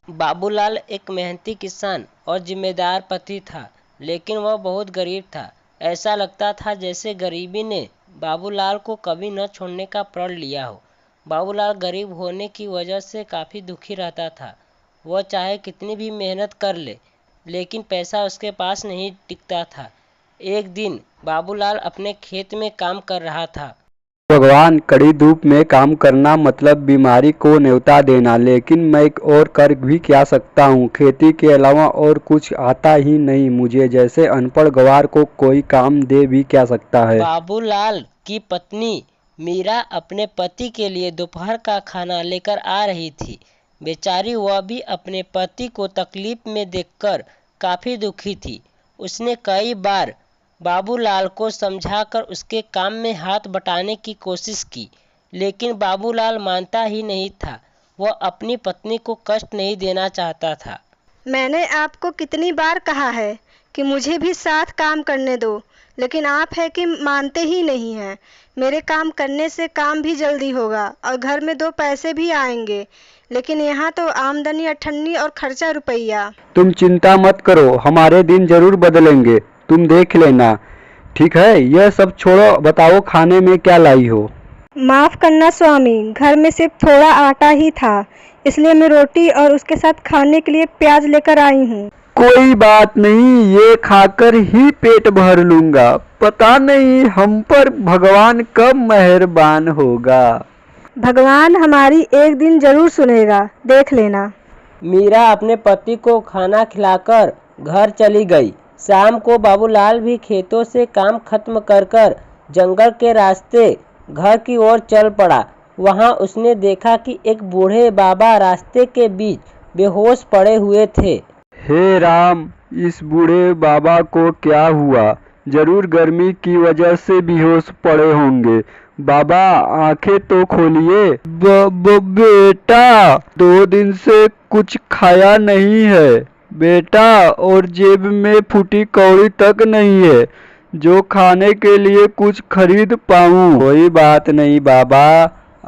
बाबूलाल एक मेहनती किसान और जिम्मेदार पति था, लेकिन वह बहुत गरीब था। ऐसा लगता था जैसे गरीबी ने बाबूलाल को कभी न छोड़ने का प्रण लिया हो। बाबूलाल गरीब होने की वजह से काफ़ी दुखी रहता था। वह चाहे कितनी भी मेहनत कर ले, लेकिन पैसा उसके पास नहीं टिकता था। एक दिन बाबूलाल अपने खेत में काम कर रहा था। भगवान, कड़ी धूप में काम करना मतलब बीमारी को न्योता देना, लेकिन मैं और कर भी क्या सकता हूँ। खेती के अलावा और कुछ आता ही नहीं मुझे, जैसे अनपढ़ गवार को कोई काम दे भी क्या सकता है। बाबूलाल की पत्नी मीरा अपने पति के लिए दोपहर का खाना लेकर आ रही थी। बेचारी वह भी अपने पति को तकलीफ में देखकर काफ़ी दुखी थी। उसने कई बार बाबूलाल को समझाकर उसके काम में हाथ बटाने की कोशिश की, लेकिन बाबूलाल मानता ही नहीं था। वह अपनी पत्नी को कष्ट नहीं देना चाहता था। मैंने आपको कितनी बार कहा है कि मुझे भी साथ काम करने दो, लेकिन आप है कि मानते ही नहीं हैं। मेरे काम करने से काम भी जल्दी होगा और घर में 2 पैसे भी आएंगे, लेकिन यहाँ तो आमदनी अठन्नी और खर्चा रुपया। तुम चिंता मत करो, हमारे दिन जरूर बदलेंगे, तुम देख लेना। ठीक है, यह सब छोड़ो, बताओ खाने में क्या लाई हो। माफ करना स्वामी, घर में सिर्फ थोड़ा आटा ही था, इसलिए मैं रोटी और उसके साथ खाने के लिए प्याज लेकर आई हूँ। कोई बात नहीं, ये खाकर ही पेट भर लूंगा। पता नहीं हम पर भगवान कब मेहरबान होगा। भगवान हमारी एक दिन जरूर सुनेगा, देख लेना। मीरा अपने पति को खाना खिलाकर घर चली गई। शाम को बाबूलाल भी खेतों से काम खत्म कर जंगल के रास्ते घर की ओर चल पड़ा। वहां उसने देखा कि एक बूढ़े बाबा रास्ते के बीच बेहोश पड़े हुए थे। हे राम, इस बूढ़े बाबा को क्या हुआ? जरूर गर्मी की वजह से बेहोश पड़े होंगे। बाबा, आंखें तो खोलिए। बेटा, 2 दिन से कुछ खाया नहीं है बेटा, और जेब में फूटी कौड़ी तक नहीं है जो खाने के लिए कुछ खरीद पाऊं। कोई बात नहीं बाबा,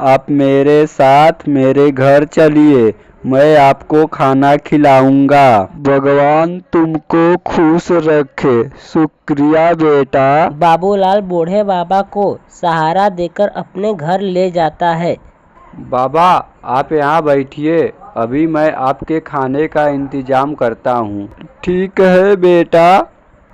आप मेरे साथ मेरे घर चलिए, मैं आपको खाना खिलाऊंगा। भगवान तुमको खुश रखे। शुक्रिया बेटा। बाबूलाल बूढ़े बाबा को सहारा देकर अपने घर ले जाता है। बाबा, आप यहाँ बैठिए, अभी मैं आपके खाने का इंतजाम करता हूँ। ठीक है बेटा।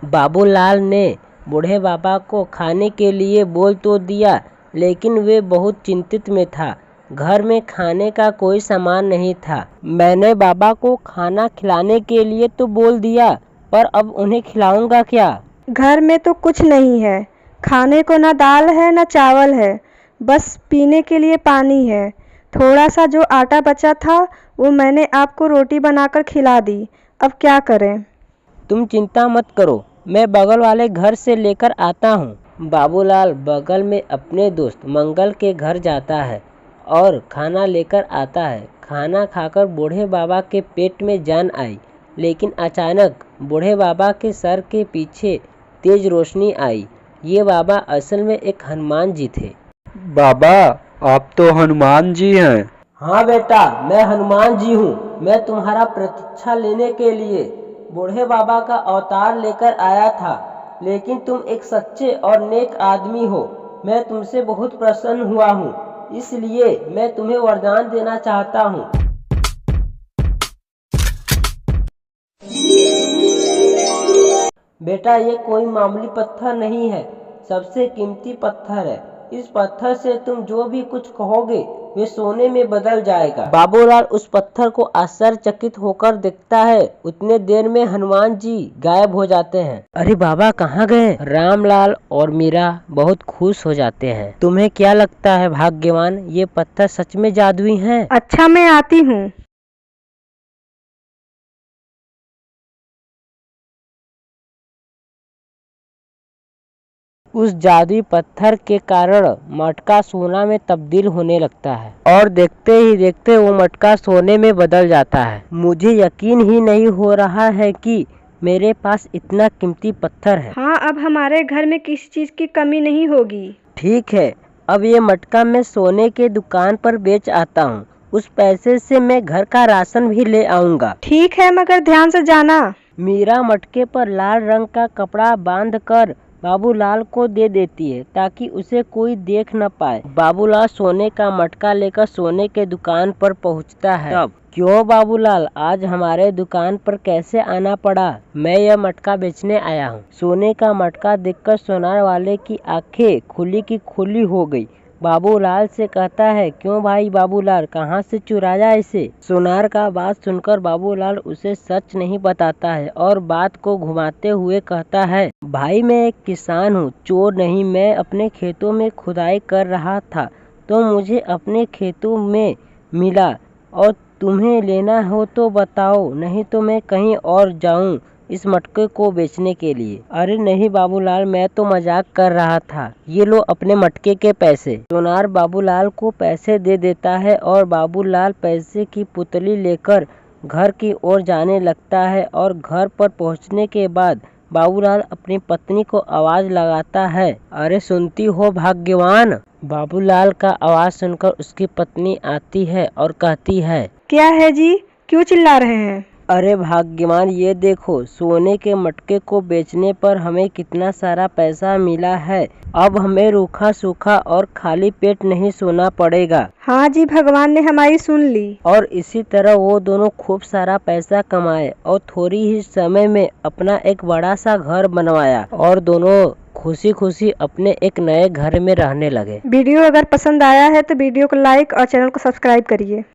बाबूलाल ने बूढ़े बाबा को खाने के लिए बोल तो दिया, लेकिन वे बहुत चिंतित में था। घर में खाने का कोई सामान नहीं था। मैंने बाबा को खाना खिलाने के लिए तो बोल दिया, पर अब उन्हें खिलाऊंगा क्या? घर में तो कुछ नहीं है, खाने को ना दाल है ना चावल है, बस पीने के लिए पानी है। थोड़ा सा जो आटा बचा था वो मैंने आपको रोटी बनाकर खिला दी, अब क्या करें? तुम चिंता मत करो, मैं बगल वाले घर से लेकर आता हूँ। बाबूलाल बगल में अपने दोस्त मंगल के घर जाता है और खाना लेकर आता है। खाना खाकर बूढ़े बाबा के पेट में जान आई, लेकिन अचानक बूढ़े बाबा के सर के पीछे तेज रोशनी आई। ये बाबा असल में एक हनुमान जी थे। बाबा, आप तो हनुमान जी हैं। हाँ बेटा, मैं हनुमान जी हूँ। मैं तुम्हारा प्रतीक्षा लेने के लिए बूढ़े बाबा का अवतार लेकर आया था, लेकिन तुम एक सच्चे और नेक आदमी हो। मैं तुमसे बहुत प्रसन्न हुआ हूँ, इसलिए मैं तुम्हें वरदान देना चाहता हूँ। बेटा, ये कोई मामूली पत्थर नहीं है, सबसे कीमती पत्थर है। इस पत्थर से तुम जो भी कुछ कहोगे वे सोने में बदल जाएगा। बाबूलाल उस पत्थर को आश्चर्यचकित होकर देखता है। उतने देर में हनुमान जी गायब हो जाते हैं। अरे बाबा कहाँ गए? रामलाल और मीरा बहुत खुश हो जाते हैं। तुम्हें क्या लगता है भाग्यवान, ये पत्थर सच में जादुई हैं? अच्छा, मैं आती हूँ। उस जादुई पत्थर के कारण मटका सोना में तब्दील होने लगता है और देखते ही देखते वो मटका सोने में बदल जाता है। मुझे यकीन ही नहीं हो रहा है कि मेरे पास इतना कीमती पत्थर है। हाँ, अब हमारे घर में किसी चीज की कमी नहीं होगी। ठीक है, अब ये मटका मैं सोने के दुकान पर बेच आता हूँ। उस पैसे से मैं घर का राशन भी ले आऊंगा। ठीक है, मगर ध्यान से जाना। मीरा मटके पर लाल रंग का कपड़ा बांधकर बाबूलाल को दे देती है ताकि उसे कोई देख न पाए। बाबूलाल सोने का मटका लेकर सोने के दुकान पर पहुंचता है। तब क्यों बाबूलाल, आज हमारे दुकान पर कैसे आना पड़ा? मैं यह मटका बेचने आया हूँ। सोने का मटका देखकर सोनार वाले की आंखें खुली की खुली हो गई। बाबूलाल से कहता है, क्यों भाई बाबूलाल, कहाँ से चुराया इसे? सोनार का बात सुनकर बाबूलाल उसे सच नहीं बताता है और बात को घुमाते हुए कहता है, भाई मैं एक किसान हूँ, चोर नहीं। मैं अपने खेतों में खुदाई कर रहा था तो मुझे अपने खेतों में मिला, और तुम्हें लेना हो तो बताओ, नहीं तो मैं कहीं और जाऊं इस मटके को बेचने के लिए। अरे नहीं बाबूलाल, मैं तो मजाक कर रहा था, ये लो अपने मटके के पैसे। सोनार बाबूलाल को पैसे दे देता है और बाबूलाल पैसे की पुतली लेकर घर की ओर जाने लगता है। और घर पर पहुंचने के बाद बाबूलाल अपनी पत्नी को आवाज लगाता है, अरे सुनती हो भाग्यवान? बाबूलाल का आवाज सुनकर उसकी पत्नी आती है और कहती है, क्या है जी, क्यों चिल्ला रहे हैं? अरे भाग्यवान, ये देखो, सोने के मटके को बेचने पर हमें कितना सारा पैसा मिला है। अब हमें रूखा सूखा और खाली पेट नहीं सोना पड़ेगा। हाँ जी, भगवान ने हमारी सुन ली। और इसी तरह वो दोनों खूब सारा पैसा कमाए और थोड़ी ही समय में अपना एक बड़ा सा घर बनवाया और दोनों खुशी खुशी अपने एक नए घर में रहने लगे। वीडियो अगर पसंद आया है तो वीडियो को लाइक और चैनल को सब्सक्राइब करिए।